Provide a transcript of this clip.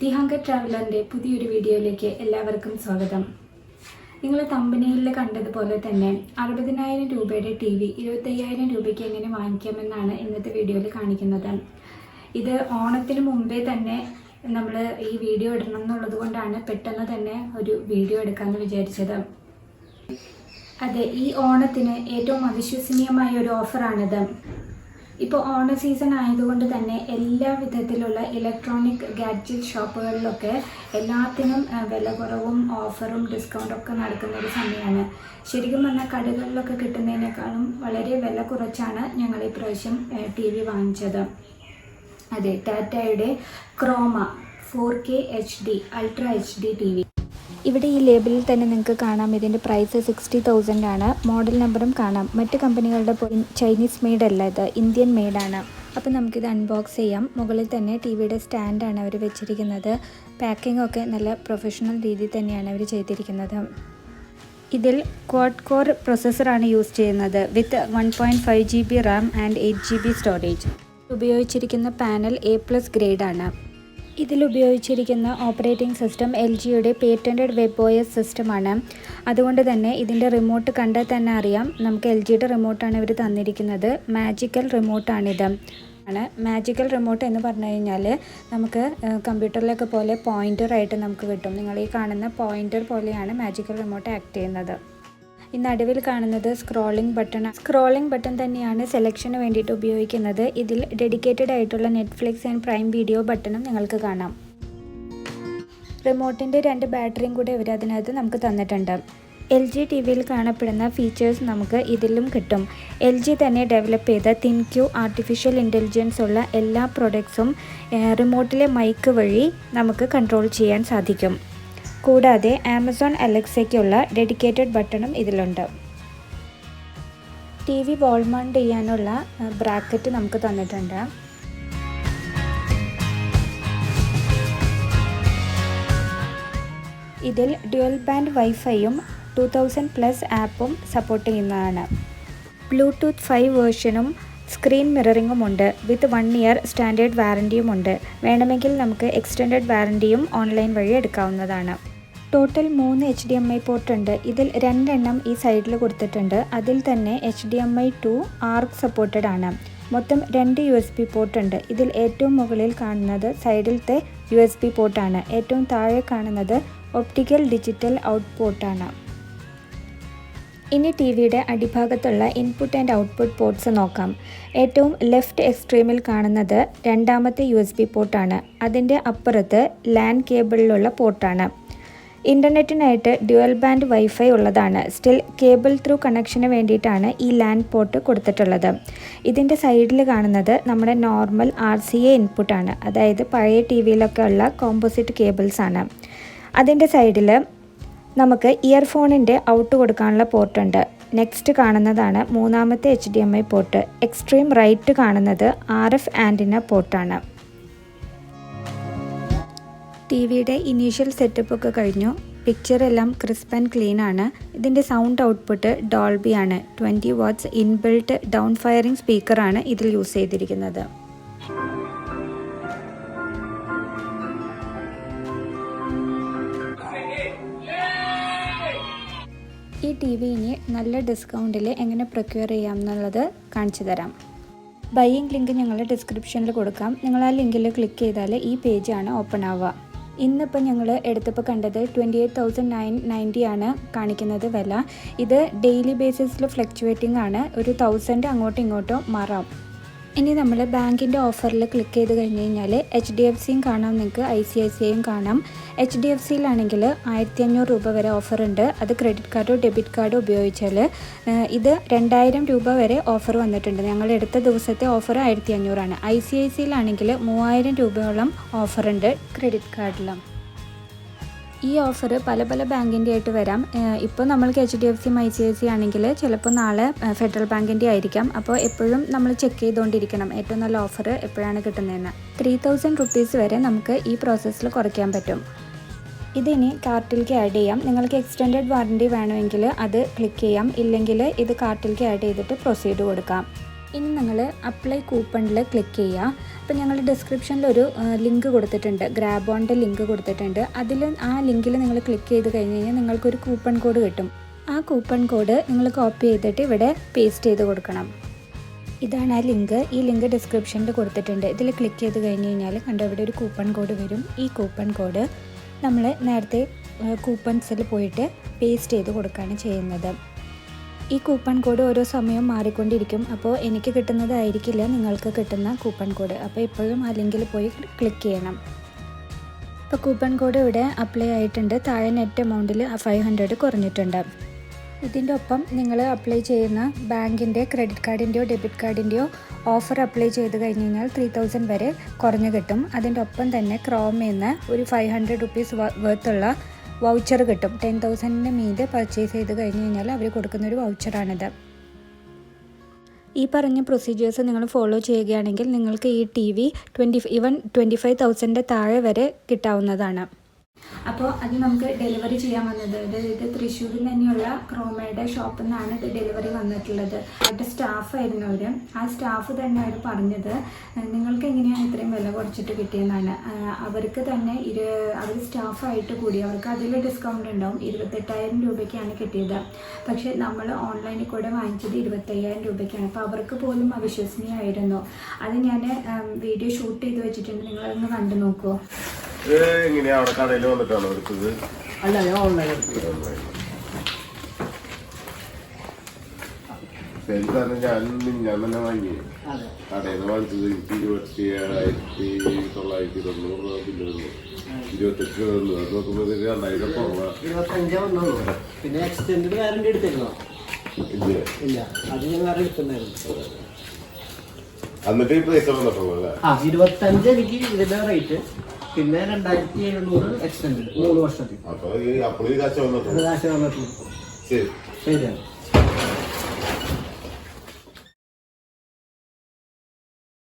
The hunger ട്രാവലറിൻ്റെ പുതിയൊരു വീഡിയോയിലേക്ക് എല്ലാവർക്കും സ്വാഗതം. നിങ്ങൾ തമ്പനെയിൽ കണ്ടതുപോലെ തന്നെ 60,000 രൂപയുടെ TV 25,000 രൂപയ്ക്ക് എങ്ങനെ വാങ്ങിക്കാമെന്നാണ് ഇന്നത്തെ വീഡിയോയിൽ കാണിക്കുന്നത്. ഇത് ഓണത്തിന് മുമ്പേ തന്നെ നമ്മൾ ഈ വീഡിയോ ഇടണം എന്നുള്ളത് കൊണ്ടാണ് പെട്ടെന്ന് തന്നെ ഒരു വീഡിയോ എടുക്കാമെന്ന് വിചാരിച്ചത്. അതെ, ഈ ഓണത്തിന് ഏറ്റവും അവിശ്വസനീയമായ ഒരു ഓഫറാണിത്. ഇപ്പോൾ ഓണ സീസൺ ആയതുകൊണ്ട് തന്നെ എല്ലാ വിധത്തിലുള്ള ഇലക്ട്രോണിക് ഗാഡ്ജറ്റ് ഷോപ്പുകളിലൊക്കെ എല്ലാത്തിനും വില കുറവും ഓഫറും ഡിസ്കൗണ്ടൊക്കെ നടക്കുന്ന ഒരു സമയമാണ്. ശരിക്കും പറഞ്ഞാൽ കടകളിലൊക്കെ കിട്ടുന്നതിനേക്കാളും വളരെ വില കുറച്ചാണ് ഞങ്ങൾ ഈ പ്രാവശ്യം TV വാങ്ങിച്ചത്. അതെ, ടാറ്റയുടെ chroma 4K HD ultra HD TV. ഇവിടെ ഈ ലേബലിൽ തന്നെ നിങ്ങൾക്ക് കാണാം ഇതിൻ്റെ പ്രൈസ് 60,000 ആണ്. മോഡൽ നമ്പറും കാണാം. മറ്റ് കമ്പനികളുടെ ചൈനീസ് മെയ്ഡ് അല്ല, ഇത് ഇന്ത്യൻ മെയ്ഡാണ്. അപ്പോൾ നമുക്കിത് അൺബോക്സ് ചെയ്യാം. മുകളിൽ തന്നെ TVയുടെ സ്റ്റാൻഡാണ് അവർ വെച്ചിരിക്കുന്നത്. പാക്കിംഗ് ഒക്കെ നല്ല പ്രൊഫഷണൽ രീതിയിൽ തന്നെയാണ് അവർ ചെയ്തിരിക്കുന്നത്. ഇതിൽ ക്വാഡ് കോർ പ്രൊസസ്സറാണ് യൂസ് ചെയ്യുന്നത് with 1.5 GB RAM and 8 GB storage. ഉപയോഗിച്ചിരിക്കുന്ന പാനൽ A+ ഗ്രേഡാണ്. ഇതിലുപയോഗിച്ചിരിക്കുന്ന ഓപ്പറേറ്റിംഗ് സിസ്റ്റം LGയുടെ പേറ്റൻറ്റഡ് WebOS സിസ്റ്റമാണ്. അതുകൊണ്ട് തന്നെ ഇതിൻ്റെ റിമോട്ട് കണ്ടാൽ തന്നെ അറിയാം നമുക്ക് LGയുടെ റിമോട്ടാണ് ഇവർ തന്നിരിക്കുന്നത്. മാജിക്കൽ റിമോട്ടാണിത്. മാജിക്കൽ റിമോട്ട് എന്ന് പറഞ്ഞു കഴിഞ്ഞാൽ നമുക്ക് കമ്പ്യൂട്ടറിലൊക്കെ പോലെ പോയിൻ്ററായിട്ട് നമുക്ക് കിട്ടും. നിങ്ങൾ ഈ കാണുന്ന പോയിൻ്റർ പോലെയാണ് മാജിക്കൽ റിമോട്ട് ആക്ട് ചെയ്യുന്നത്. ഈ നടുവിൽ കാണുന്നത് സ്ക്രോളിംഗ് ബട്ടൺ തന്നെയാണ് സെലക്ഷന് വേണ്ടിയിട്ട് ഉപയോഗിക്കുന്നത്. ഇതിൽ ഡെഡിക്കേറ്റഡ് ആയിട്ടുള്ള നെറ്റ്ഫ്ലിക്സ് ആൻഡ് പ്രൈം വീഡിയോ ബട്ടണും നിങ്ങൾക്ക് കാണാം. റിമോട്ടിൻ്റെ 2 ബാറ്ററിയും കൂടെ ഇവർ അതിനകത്ത് നമുക്ക് തന്നിട്ടുണ്ട്. LG TVയിൽ കാണപ്പെടുന്ന ഫീച്ചേഴ്സ് നമുക്ക് ഇതിലും കിട്ടും. LG തന്നെ ഡെവലപ്പ് ചെയ്ത ThinQ ആർട്ടിഫിഷ്യൽ ഇൻ്റലിജൻസ് ഉള്ള എല്ലാ പ്രൊഡക്ട്സും റിമോട്ടിലെ മൈക്ക് വഴി നമുക്ക് കൺട്രോൾ ചെയ്യാൻ സാധിക്കും. കൂടാതെ ആമസോൺ അലക്സയ്ക്കുള്ള ഡെഡിക്കേറ്റഡ് ബട്ടണും ഇതിലുണ്ട്. TV വാൾ മൗണ്ട് ചെയ്യാനുള്ള ബ്രാക്കറ്റ് നമുക്ക് തന്നിട്ടുണ്ട്. ഇതിൽ ഡ്യുവൽ ബാൻഡ് വൈഫൈയും 2000+ ആപ്പും സപ്പോർട്ട് ചെയ്യുന്നതാണ്. ബ്ലൂടൂത്ത് 5 വേർഷനും സ്ക്രീൻ മിററിങ്ങും ഉണ്ട്. വിത്ത് 1 ഇയർ സ്റ്റാൻഡേർഡ് വാറൻറ്റിയും ഉണ്ട്. വേണമെങ്കിൽ നമുക്ക് എക്സ്റ്റൻഡഡ് വാറൻറ്റിയും ഓൺലൈൻ വഴി എടുക്കാവുന്നതാണ്. ടോട്ടൽ 3 HDMI പോർട്ട് ഉണ്ട്. ഇതിൽ 2 എണ്ണം ഈ സൈഡിൽ കൊടുത്തിട്ടുണ്ട്. അതിൽ തന്നെ HDMI 2 ARC സപ്പോർട്ടഡ് ആണ്. മൊത്തം 2 USB പോർട്ട് ഉണ്ട്. ഇതിൽ ഏറ്റവും മുകളിൽ കാണുന്നത് സൈഡിലത്തെ USB പോർട്ടാണ്. ഏറ്റവും താഴെ കാണുന്നത് ഒപ്റ്റിക്കൽ ഡിജിറ്റൽ ഔട്ട് പോർട്ടാണ്. ഇനി TVയുടെ അടിഭാഗത്തുള്ള ഇൻപുട്ട് ആൻഡ് ഔട്ട്പുട്ട് പോർട്ട്സ് നോക്കാം. ഏറ്റവും ലെഫ്റ്റ് എക്സ്ട്രീമിൽ കാണുന്നത് 2ാമത്തെ USB പോർട്ടാണ്. അതിൻ്റെ അപ്പുറത്ത് LAN കേബിളിലുള്ള പോർട്ടാണ്. ഇൻ്റർനെറ്റിനായിട്ട് ഡ്യുവൽ ബാൻഡ് വൈഫൈ ഉള്ളതാണ്. സ്റ്റിൽ കേബിൾ ത്രൂ കണക്ഷന് വേണ്ടിയിട്ടാണ് ഈ LAN പോർട്ട് കൊടുത്തിട്ടുള്ളത്. ഇതിൻ്റെ സൈഡിൽ കാണുന്നത് നമ്മുടെ നോർമൽ RCA ഇൻപുട്ടാണ്. അതായത് പഴയ TVയിലൊക്കെ ഉള്ള കോമ്പോസിറ്റ് കേബിൾസ് ആണ്. അതിൻ്റെ സൈഡിൽ നമുക്ക് ഇയർഫോണിൻ്റെ ഔട്ട് കൊടുക്കാനുള്ള പോർട്ടുണ്ട്. നെക്സ്റ്റ് കാണുന്നതാണ് 3ാമത്തെ HDMI പോർട്ട്. എക്സ്ട്രീം റൈറ്റ് കാണുന്നത് RF ആൻറ്റിന പോർട്ടാണ്. TVയുടെ ഇനീഷ്യൽ സെറ്റപ്പ് ഒക്കെ കഴിഞ്ഞു. പിക്ചറെല്ലാം ക്രിസ്പ് ആൻഡ് ക്ലീൻ ആണ്. ഇതിൻ്റെ സൗണ്ട് ഔട്ട്പുട്ട് ഡോൾബി ആണ്. 20 വാട്ട്സ് ഇൻബിൽട്ട് ഡൗൺ ഫയറിംഗ് സ്പീക്കറാണ് ഇതിൽ യൂസ് ചെയ്തിരിക്കുന്നത്. ഈ TV ഇനി നല്ല ഡിസ്കൗണ്ടിൽ എങ്ങനെ പ്രൊക്യൂർ ചെയ്യാം എന്നുള്ളത് കാണിച്ചു തരാം. ബൈയിങ് ലിങ്ക് ഞങ്ങൾ ഡിസ്ക്രിപ്ഷനിൽ കൊടുക്കാം. നിങ്ങൾ ആ ലിങ്കിൽ ക്ലിക്ക് ചെയ്താൽ ഈ പേജാണ് ഓപ്പൺ ആവുക. ഇന്നിപ്പോൾ ഞങ്ങൾ എടുത്തപ്പോൾ കണ്ടത് 28,990 ആണ് കാണിക്കുന്നത് വില. ഇത് ഡെയിലി ബേസിസിൽ ഫ്ലക്ച്വേറ്റിംഗ് ആണ്. ഒരു 1000 അങ്ങോട്ടും ഇങ്ങോട്ടും മാറാം. ഇനി നമ്മൾ ബാങ്കിൻ്റെ ഓഫറിൽ ക്ലിക്ക് ചെയ്ത് കഴിഞ്ഞ് കഴിഞ്ഞാൽ HDFCയും കാണാം, നിങ്ങൾക്ക് ICICIയും കാണാം. HDFCയിലാണെങ്കിൽ 1,500 രൂപ വരെ ഓഫറുണ്ട്. അത് ക്രെഡിറ്റ് കാർഡോ ഡെബിറ്റ് കാർഡോ ഉപയോഗിച്ചാൽ ഇത് 2,000 രൂപ വരെ ഓഫർ വന്നിട്ടുണ്ട്. ഞങ്ങൾ എടുത്ത ദിവസത്തെ ഓഫർ 1,500 ആണ്. ICICയിലാണെങ്കിൽ 3,000 രൂപയോളം ഓഫറുണ്ട് ക്രെഡിറ്റ് കാർഡിലും. ഈ ഓഫർ പല ബാങ്കിൻ്റെ ആയിട്ട് വരാം. ഇപ്പോൾ നമ്മൾക്ക് HDFCയും ICICI ആണെങ്കിൽ ചിലപ്പോൾ നാളെ ഫെഡറൽ ബാങ്കിൻ്റെ ആയിരിക്കാം. അപ്പോൾ എപ്പോഴും നമ്മൾ ചെക്ക് ചെയ്തുകൊണ്ടിരിക്കണം ഏറ്റവും നല്ല ഓഫർ എപ്പോഴാണ് കിട്ടുന്നതെന്ന്. 3,000 റുപ്പീസ് വരെ നമുക്ക് ഈ പ്രോസസ്സിൽ കുറയ്ക്കാൻ പറ്റും. ഇതിനി കാർട്ടിലേക്ക് ആഡ് ചെയ്യാം. നിങ്ങൾക്ക് എക്സ്റ്റൻഡഡ് വാറൻറ്റി വേണമെങ്കിൽ അത് ക്ലിക്ക് ചെയ്യാം. ഇല്ലെങ്കിൽ ഇത് കാർട്ടിലേക്ക് ആഡ് ചെയ്തിട്ട് പ്രൊസീഡ് കൊടുക്കാം. ഇനി നിങ്ങൾ അപ്ലൈ കൂപ്പണിൽ ക്ലിക്ക് ചെയ്യുക. അപ്പോൾ ഞങ്ങൾ ഡിസ്ക്രിപ്ഷനിലൊരു ലിങ്ക് കൊടുത്തിട്ടുണ്ട്, ഗ്രാബ് ഓണിൻ്റെ ലിങ്ക് കൊടുത്തിട്ടുണ്ട്. ആ ലിങ്കിൽ നിങ്ങൾ ക്ലിക്ക് ചെയ്ത് കഴിഞ്ഞ് കഴിഞ്ഞാൽ നിങ്ങൾക്കൊരു കൂപ്പൺ കോഡ് കിട്ടും. ആ കൂപ്പൺ കോഡ് നിങ്ങൾ കോപ്പി ചെയ്തിട്ട് ഇവിടെ പേസ്റ്റ് ചെയ്ത് കൊടുക്കണം. ഇതാണ് ആ ലിങ്ക്. ഈ ലിങ്ക് ഡിസ്ക്രിപ്ഷനിൽ കൊടുത്തിട്ടുണ്ട്. ഇതിൽ ക്ലിക്ക് ചെയ്ത് കഴിഞ്ഞ് കഴിഞ്ഞാൽ കണ്ടോ ഇവിടെ ഒരു കൂപ്പൺ കോഡ് വരും. ഈ കൂപ്പൺ കോഡ് നമ്മൾ നേരത്തെ കൂപ്പൺസിൽ പോയിട്ട് പേസ്റ്റ് ചെയ്ത് കൊടുക്കുകയാണ് ചെയ്യുന്നത്. ഈ കൂപ്പൺ കോഡ് ഓരോ സമയവും മാറിക്കൊണ്ടിരിക്കും. അപ്പോൾ എനിക്ക് കിട്ടുന്നതായിരിക്കില്ല നിങ്ങൾക്ക് കിട്ടുന്ന കൂപ്പൺ കോഡ്. അപ്പോൾ എപ്പോഴും ആ ലിങ്കിൽ പോയി ക്ലിക്ക് ചെയ്യണം. ഇപ്പോൾ കൂപ്പൺ കോഡ് ഇവിടെ അപ്ലൈ ആയിട്ടുണ്ട്. താഴെ നെറ്റ് എമൗണ്ടിൽ 500 കുറഞ്ഞിട്ടുണ്ട്. ഇതിൻ്റെ ഒപ്പം നിങ്ങൾ അപ്ലൈ ചെയ്യുന്ന ബാങ്കിൻ്റെ, ക്രെഡിറ്റ് കാർഡിൻ്റെയോ ഡെബിറ്റ് കാർഡിൻ്റെയോ ഓഫർ അപ്ലൈ ചെയ്ത് കഴിഞ്ഞ് കഴിഞ്ഞാൽ 3000 വരെ കുറഞ്ഞ് കിട്ടും. അതിൻ്റെ ഒപ്പം തന്നെ ക്രോമയിൽ നിന്ന് ഒരു 500 റുപ്പീസ് വർത്തുള്ള വൗച്ചർ കിട്ടും. 10,000 മീതെ പർച്ചേസ് ചെയ്ത് കഴിഞ്ഞ് കഴിഞ്ഞാൽ അവർ കൊടുക്കുന്നൊരു വൗച്ചറാണിത്. ഈ പറഞ്ഞ പ്രൊസീജിയേഴ്സ് നിങ്ങൾ ഫോളോ ചെയ്യുകയാണെങ്കിൽ നിങ്ങൾക്ക് ഈ TV 25,000 താഴെ വരെ കിട്ടാവുന്നതാണ്. അപ്പോൾ അത് നമുക്ക് ഡെലിവറി ചെയ്യാൻ വന്നത്, ഇത് തൃശ്ശൂരിൽ തന്നെയുള്ള ക്രോമയുടെ ഷോപ്പിൽ നിന്നാണ് ഇത് ഡെലിവറി വന്നിട്ടുള്ളത്. അവരുടെ സ്റ്റാഫായിരുന്നു അവർ. ആ സ്റ്റാഫ് തന്നെ അവർ പറഞ്ഞത് നിങ്ങൾക്ക് എങ്ങനെയാണ് ഇത്രയും വില കുറച്ചിട്ട് കിട്ടിയെന്നാണ്. അവർക്ക് തന്നെ അവർ സ്റ്റാഫായിട്ട് കൂടി അവർക്ക് അതിൽ ഡിസ്കൗണ്ട് ഉണ്ടാവും. 28,000 രൂപയ്ക്കാണ് കിട്ടിയത്. പക്ഷേ നമ്മൾ ഓൺലൈനിൽ കൂടെ വാങ്ങിച്ചത് 25,000 രൂപയ്ക്കാണ്. അപ്പോൾ അവർക്ക് പോലും അവിശ്വസനീയമായിരുന്നു. അത് ഞാൻ വീഡിയോ ഷൂട്ട് ചെയ്ത് വെച്ചിട്ടുണ്ട്, നിങ്ങളതൊന്ന് കണ്ടു നോക്കുമോ? എങ്ങനെയാ അവിടെ കടയിൽ വന്നിട്ടാണോ എടുത്തത്? അല്ല, ഞാൻ ഓൺലൈൻ എടുത്തത്. ഞാൻ തന്നെ വാങ്ങി കടയിൽ നിന്ന് വാങ്ങിച്ചത്. എനിക്ക് 27,990 രൂപ ബില്ല് വന്നു. 28 വന്നു. അത് നോക്കുമ്പോൾ 2,000 കുറവാ. 25 വന്നുള്ളൂ. പിന്നെ എക്സ്റ്റെൻഡ് വാറന്റി എടുത്തിരുന്നോ? ഇല്ല, അത് ഞാൻ വേറെ എടുത്തിട്ടുണ്ടായിരുന്നു. എന്നിട്ട് ഈ പൈസ വന്നിട്ടുള്ളൂ അല്ലേ? 25 എനിക്ക് ഇതിന്റെ റേറ്റ്, പിന്നെ 2,700 എക്സ്റ്റെൻഡ് 3 വർഷത്തിൽ. അപ്പൊ ഈ കാശ് വന്നിട്ടുള്ളൂ. കാശ് വന്നിട്ടുള്ളൂ. ശരി. ശരിയാണ്.